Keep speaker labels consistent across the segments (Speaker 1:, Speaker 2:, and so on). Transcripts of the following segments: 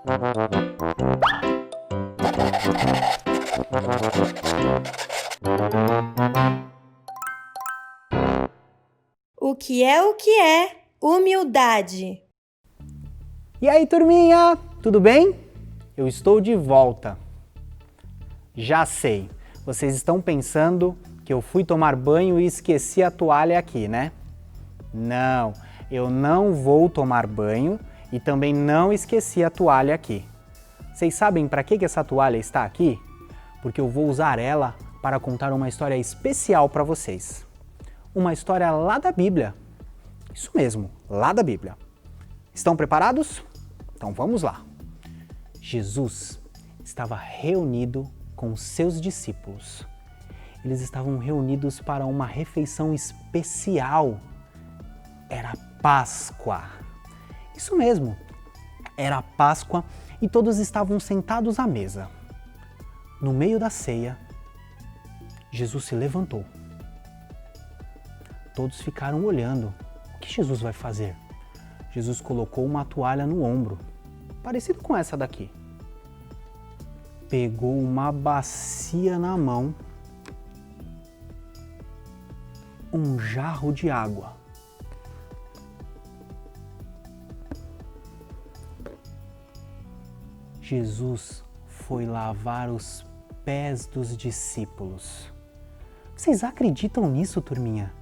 Speaker 1: O que é humildade?
Speaker 2: E aí, turminha, tudo bem? Eu estou de volta. Já sei, vocês estão pensando que eu fui tomar banho e esqueci a toalha aqui, né? Não, eu não vou tomar banho e também não esqueci a toalha aqui. Vocês sabem para que essa toalha está aqui? Porque eu vou usar ela para contar uma história especial para vocês. Uma história lá da Bíblia. Isso mesmo, lá da Bíblia. Estão preparados? Então vamos lá. Jesus estava reunido com os seus discípulos. Eles estavam reunidos para uma refeição especial. Era Páscoa. Isso mesmo, era Páscoa e todos estavam sentados à mesa. No meio da ceia, Jesus se levantou. Todos ficaram olhando. O que Jesus vai fazer? Jesus colocou uma toalha no ombro, parecido com essa daqui. Pegou uma bacia na mão, um jarro de água. Jesus foi lavar os pés dos discípulos. Vocês acreditam nisso, turminha?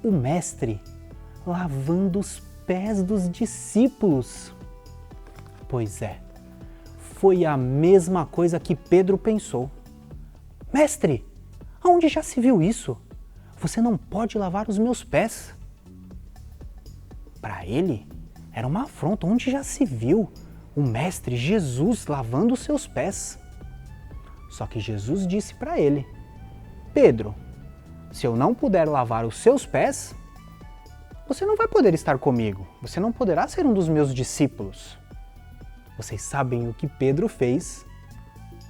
Speaker 2: O mestre lavando os pés dos discípulos. Pois é, foi a mesma coisa que Pedro pensou. Mestre, aonde já se viu isso? Você não pode lavar os meus pés. Para ele, era uma afronta. Onde já se viu o mestre Jesus lavando os seus pés? Só que Jesus disse para ele: Pedro, se eu não puder lavar os seus pés, você não vai poder estar comigo. Você não poderá ser um dos meus discípulos. Vocês sabem o que Pedro fez?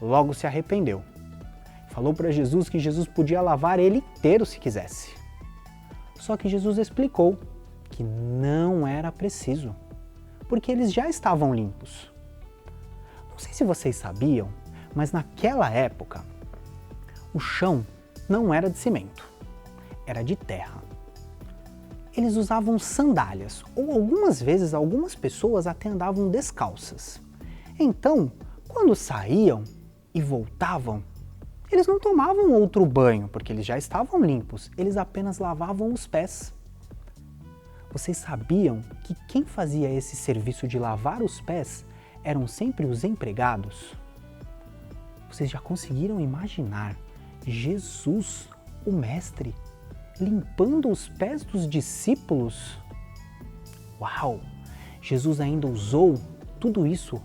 Speaker 2: Logo se arrependeu. Falou para Jesus que Jesus podia lavar ele inteiro se quisesse. Só que Jesus explicou que não era preciso, porque eles já estavam limpos. Não sei se vocês sabiam, mas naquela época, o chão não era de cimento, era de terra. Eles usavam sandálias, ou algumas vezes algumas pessoas até andavam descalças. Então, quando saíam e voltavam, eles não tomavam outro banho, porque eles já estavam limpos, eles apenas lavavam os pés. Vocês sabiam que quem fazia esse serviço de lavar os pés eram sempre os empregados? Vocês já conseguiram imaginar Jesus, o mestre, limpando os pés dos discípulos? Uau! Jesus ainda usou tudo isso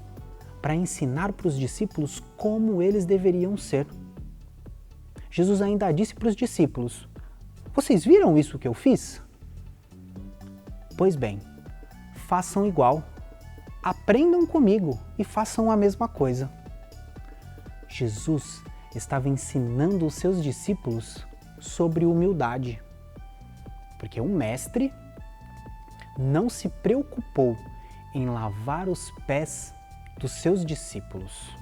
Speaker 2: para ensinar para os discípulos como eles deveriam ser. Jesus ainda disse para os discípulos: vocês viram isso que eu fiz? Pois bem, façam igual. Aprendam comigo e façam a mesma coisa. Jesus estava ensinando os seus discípulos sobre humildade, porque o mestre não se preocupou em lavar os pés dos seus discípulos.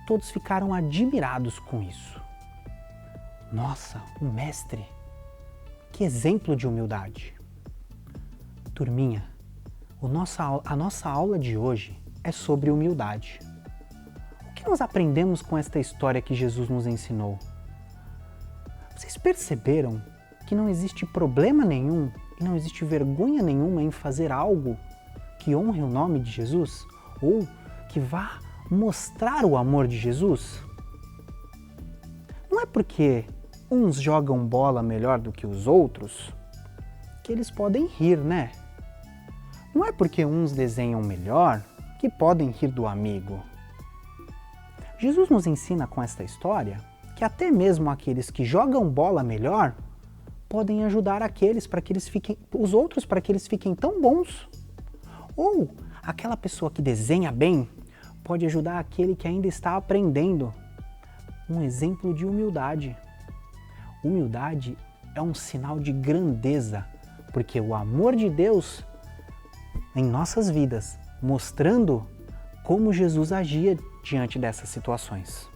Speaker 2: Todos ficaram admirados com isso. Nossa, o mestre, que exemplo de humildade! Turminha, a nossa aula de hoje é sobre humildade. O que nós aprendemos com esta história que Jesus nos ensinou? Vocês perceberam que não existe problema nenhum e não existe vergonha nenhuma em fazer algo que honre o nome de Jesus ou que vá mostrar o amor de Jesus? Não é porque uns jogam bola melhor do que os outros que eles podem rir, né? Não é porque uns desenham melhor que podem rir do amigo. Jesus nos ensina com esta história que até mesmo aqueles que jogam bola melhor podem ajudar os outros para que eles fiquem tão bons. Ou aquela pessoa que desenha bem pode ajudar aquele que ainda está aprendendo. Um exemplo de humildade. Humildade é um sinal de grandeza, porque o amor de Deus em nossas vidas mostrando como Jesus agia diante dessas situações.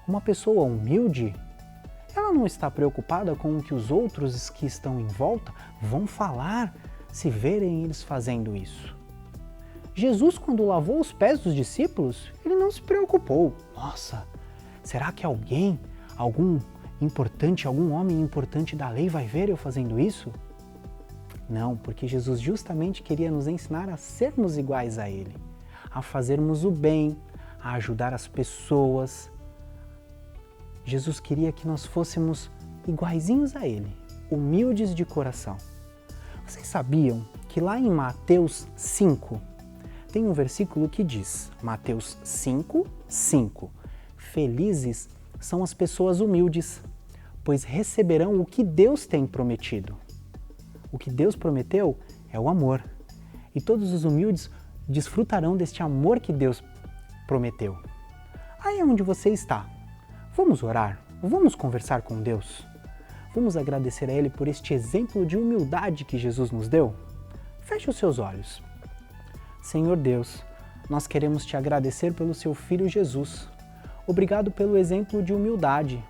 Speaker 2: Uma pessoa humilde, ela não está preocupada com o que os outros que estão em volta vão falar se verem eles fazendo isso. Jesus, quando lavou os pés dos discípulos, ele não se preocupou. Nossa, será que algum homem importante da lei vai ver eu fazendo isso? Não, porque Jesus justamente queria nos ensinar a sermos iguais a Ele, a fazermos o bem, a ajudar as pessoas. Jesus queria que nós fôssemos iguaizinhos a Ele, humildes de coração. Vocês sabiam que lá em Mateus 5, tem um versículo que diz, Mateus 5, 5, felizes são as pessoas humildes, pois receberão o que Deus tem prometido. O que Deus prometeu é o amor. E todos os humildes desfrutarão deste amor que Deus prometeu. Aí é onde você está. Vamos orar? Vamos conversar com Deus? Vamos agradecer a Ele por este exemplo de humildade que Jesus nos deu? Feche os seus olhos. Senhor Deus, nós queremos te agradecer pelo seu Filho Jesus. Obrigado pelo exemplo de humildade,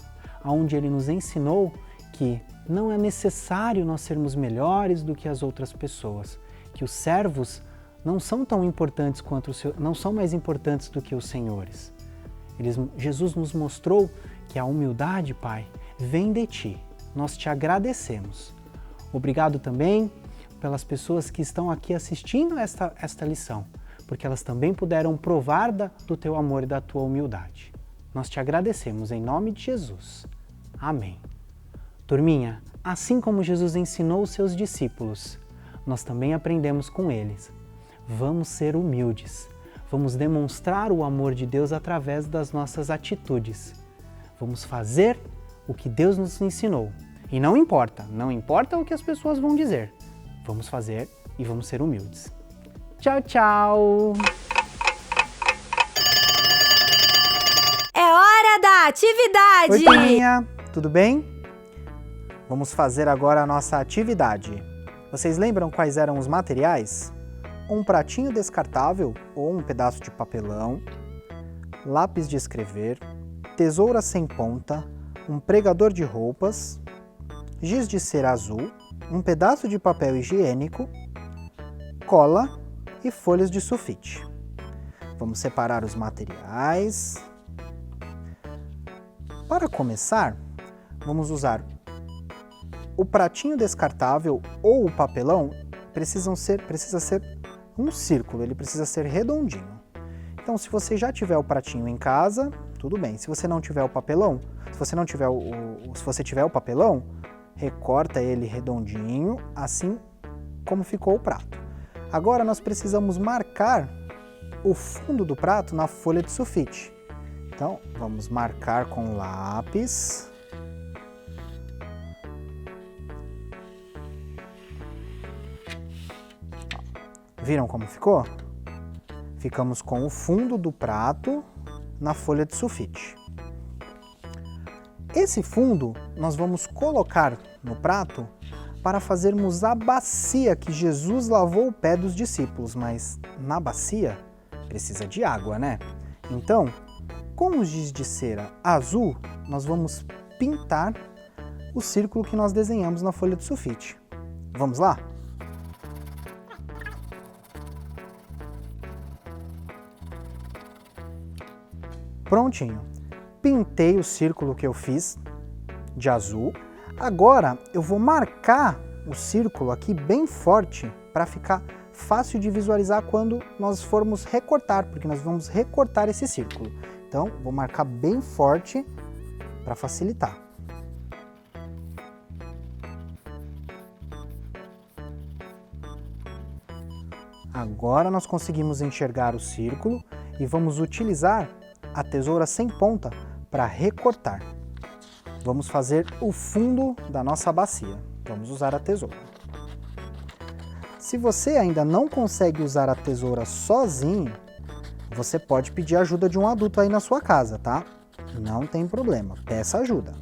Speaker 2: onde Ele nos ensinou que não é necessário nós sermos melhores do que as outras pessoas, que os servos não são tão importantes não são mais importantes do que os senhores. Jesus nos mostrou que a humildade, Pai, vem de Ti. Nós te agradecemos. Obrigado também pelas pessoas que estão aqui assistindo esta lição, porque elas também puderam provar do Teu amor e da Tua humildade. Nós te agradecemos em nome de Jesus. Amém. Turminha, assim como Jesus ensinou os seus discípulos, nós também aprendemos com eles. Vamos ser humildes. Vamos demonstrar o amor de Deus através das nossas atitudes. Vamos fazer o que Deus nos ensinou. E não importa o que as pessoas vão dizer. Vamos fazer e vamos ser humildes. Tchau, tchau!
Speaker 1: É hora da atividade!
Speaker 2: Oi, turminha, tudo bem? Vamos fazer agora a nossa atividade. Vocês lembram quais eram os materiais? Um pratinho descartável ou um pedaço de papelão, lápis de escrever, tesoura sem ponta, um pregador de roupas, giz de cera azul, um pedaço de papel higiênico, cola e folhas de sulfite. Vamos separar os materiais. Para começar, vamos usar o pratinho descartável ou o papelão. Precisa ser um círculo, ele precisa ser redondinho. Então, se você já tiver o pratinho em casa, tudo bem. Se você não tiver o papelão, se você tiver o papelão, recorta ele redondinho, assim como ficou o prato. Agora nós precisamos marcar o fundo do prato na folha de sulfite. Então, vamos marcar com lápis. Viram como ficou? Ficamos com o fundo do prato na folha de sulfite. Esse fundo nós vamos colocar no prato para fazermos a bacia que Jesus lavou o pé dos discípulos, mas na bacia precisa de água, né? Então, com o giz de cera azul, nós vamos pintar o círculo que nós desenhamos na folha de sulfite. Vamos lá? Prontinho. Pintei o círculo que eu fiz de azul. Agora eu vou marcar o círculo aqui bem forte para ficar fácil de visualizar quando nós formos recortar, porque nós vamos recortar esse círculo. Então, vou marcar bem forte para facilitar. Agora nós conseguimos enxergar o círculo e vamos utilizar a tesoura sem ponta para recortar. Vamos fazer o fundo da nossa bacia. Vamos usar a tesoura. Se você ainda não consegue usar a tesoura sozinho, você pode pedir ajuda de um adulto aí na sua casa, tá? Não tem problema, peça ajuda.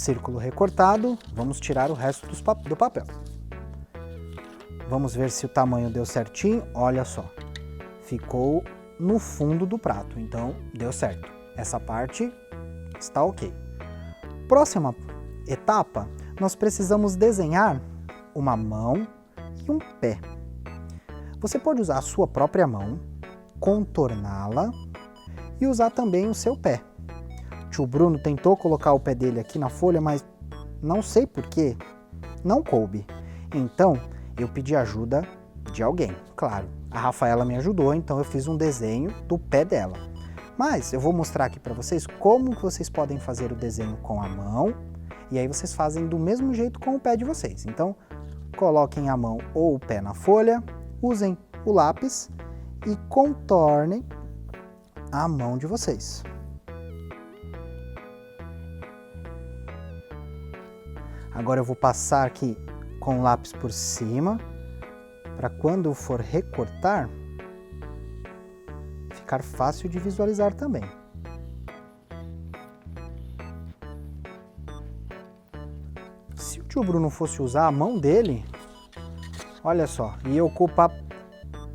Speaker 2: círculo recortado, vamos tirar o resto do papel. Vamos ver se o tamanho deu certinho. Olha só, ficou no fundo do prato, então deu certo. Essa parte está ok. Próxima etapa, nós precisamos desenhar uma mão e um pé. Você pode usar a sua própria mão, contorná-la e usar também o seu pé. O tio Bruno tentou colocar o pé dele aqui na folha, mas não sei por quê, não coube. Então, eu pedi ajuda de alguém. Claro, a Rafaela me ajudou, então eu fiz um desenho do pé dela. Mas eu vou mostrar aqui para vocês como que vocês podem fazer o desenho com a mão e aí vocês fazem do mesmo jeito com o pé de vocês. Então, coloquem a mão ou o pé na folha, usem o lápis e contornem a mão de vocês. Agora eu vou passar aqui com o lápis por cima, para quando eu for recortar, ficar fácil de visualizar também. Se o tio Bruno fosse usar a mão dele, olha só, ia ocupar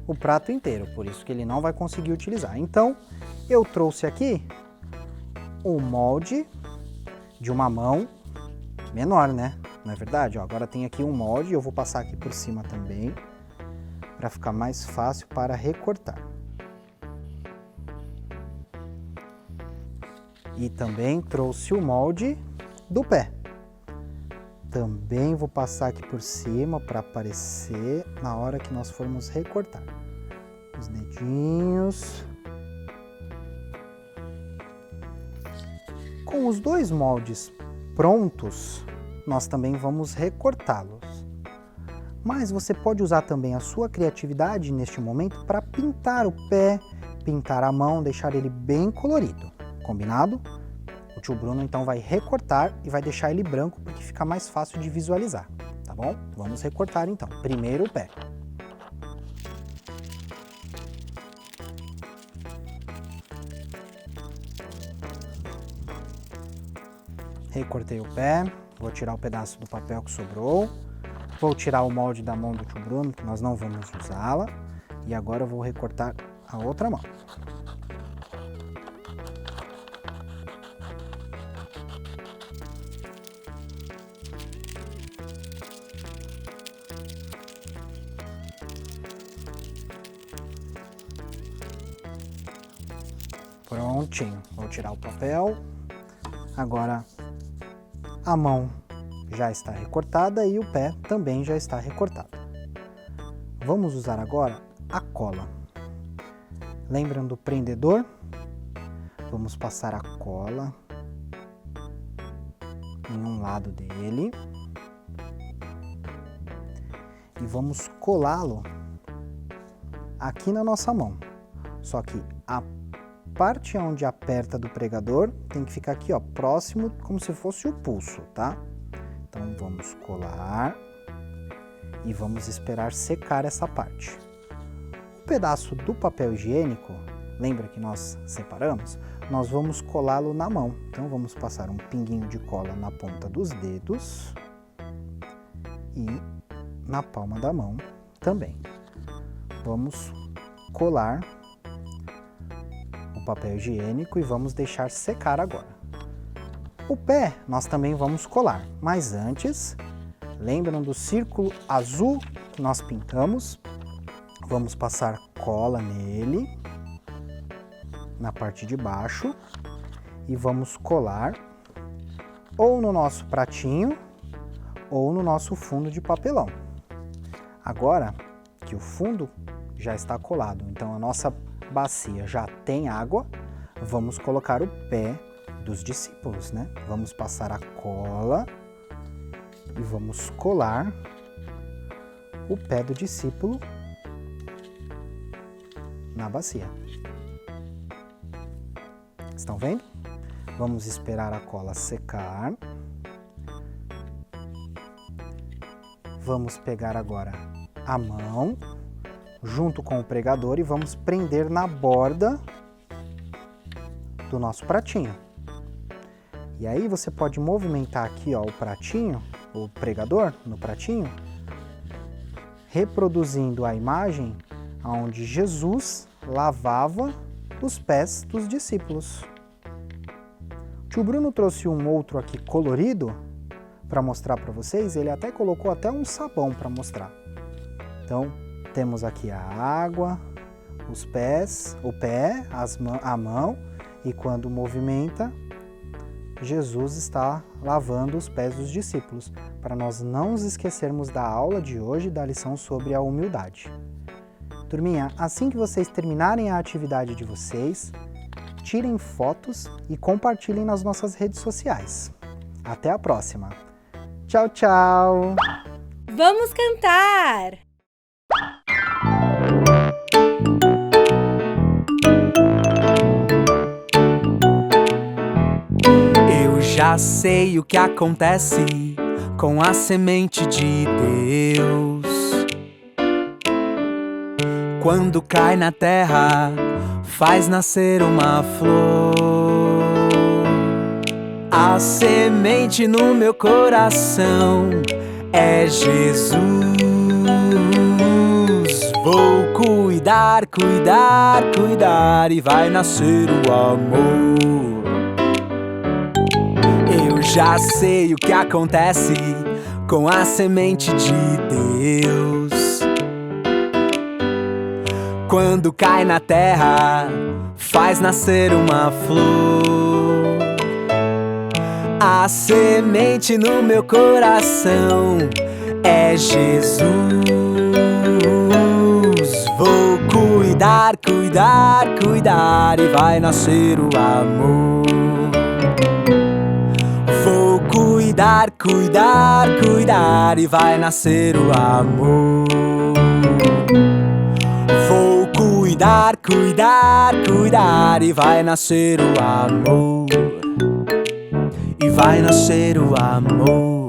Speaker 2: o prato inteiro, por isso que ele não vai conseguir utilizar. Então, eu trouxe aqui o molde de uma mão menor, né? Não é verdade? Ó, agora tem aqui um molde, eu vou passar aqui por cima também, para ficar mais fácil para recortar. E também trouxe o molde do pé. Também vou passar aqui por cima para aparecer na hora que nós formos recortar. Os dedinhos. Com os dois moldes prontos, nós também vamos recortá-los. Mas você pode usar também a sua criatividade neste momento para pintar o pé, pintar a mão, deixar ele bem colorido. Combinado? O tio Bruno então vai recortar e vai deixar ele branco porque fica mais fácil de visualizar, tá bom? Vamos recortar então. Primeiro o pé. Recortei o pé, vou tirar o pedaço do papel que sobrou, vou tirar o molde da mão do tio Bruno, que nós não vamos usá-la, e agora eu vou recortar a outra mão. Prontinho, vou tirar o papel. Agora a mão já está recortada e o pé também já está recortado. Vamos usar agora a cola. Lembram do prendedor? Vamos passar a cola em um lado dele e vamos colá-lo aqui na nossa mão. Só que a parte onde aperta do pregador tem que ficar aqui, ó, próximo, como se fosse o pulso, tá? Então vamos colar e vamos esperar secar essa parte. O pedaço do papel higiênico, lembra que nós separamos? Nós vamos colá-lo na mão. Então vamos passar um pinguinho de cola na ponta dos dedos e na palma da mão também. Vamos colar o papel higiênico e vamos deixar secar agora. O pé nós também vamos colar, mas antes, lembram do círculo azul que nós pintamos? Vamos passar cola nele, na parte de baixo, e vamos colar ou no nosso pratinho ou no nosso fundo de papelão. Agora que o fundo já está colado, então a nossa bacia já tem água, vamos colocar o pé dos discípulos, né? Vamos passar a cola e vamos colar o pé do discípulo na bacia. Estão vendo? Vamos esperar a cola secar. Vamos pegar agora a mão junto com o pregador e vamos prender na borda do nosso pratinho. E aí você pode movimentar aqui, ó, o pratinho, o pregador no pratinho, reproduzindo a imagem onde Jesus lavava os pés dos discípulos. O tio Bruno trouxe um outro aqui colorido para mostrar para vocês. Ele até colocou até um sabão para mostrar. Então, temos aqui a água, os pés, o pé, a mão, e quando movimenta, Jesus está lavando os pés dos discípulos, para nós não nos esquecermos da aula de hoje, da lição sobre a humildade. Turminha, assim que vocês terminarem a atividade de vocês, tirem fotos e compartilhem nas nossas redes sociais. Até a próxima! Tchau, tchau!
Speaker 1: Vamos cantar!
Speaker 3: Eu já sei o que acontece com a semente de Deus. Quando cai na terra, faz nascer uma flor. A semente no meu coração é Jesus. Vou cuidar, cuidar, cuidar e vai nascer o amor. Eu já sei o que acontece com a semente de Deus. Quando cai na terra, faz nascer uma flor. A semente no meu coração é Jesus. Vou cuidar, cuidar, cuidar e vai nascer o amor. Vou cuidar, cuidar, cuidar e vai nascer o amor. Vou cuidar, cuidar, cuidar e vai nascer o amor. E vai nascer o amor.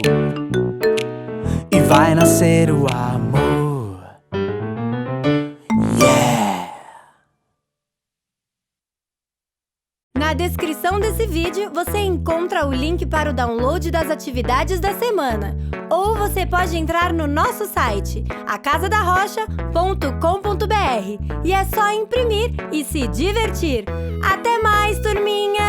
Speaker 3: E vai nascer o amor. Yeah!
Speaker 1: Na descrição desse vídeo você encontra o link para o download das atividades da semana. Ou você pode entrar no nosso site, acasadarrocha.com.br, e é só imprimir e se divertir. Até mais, turminha!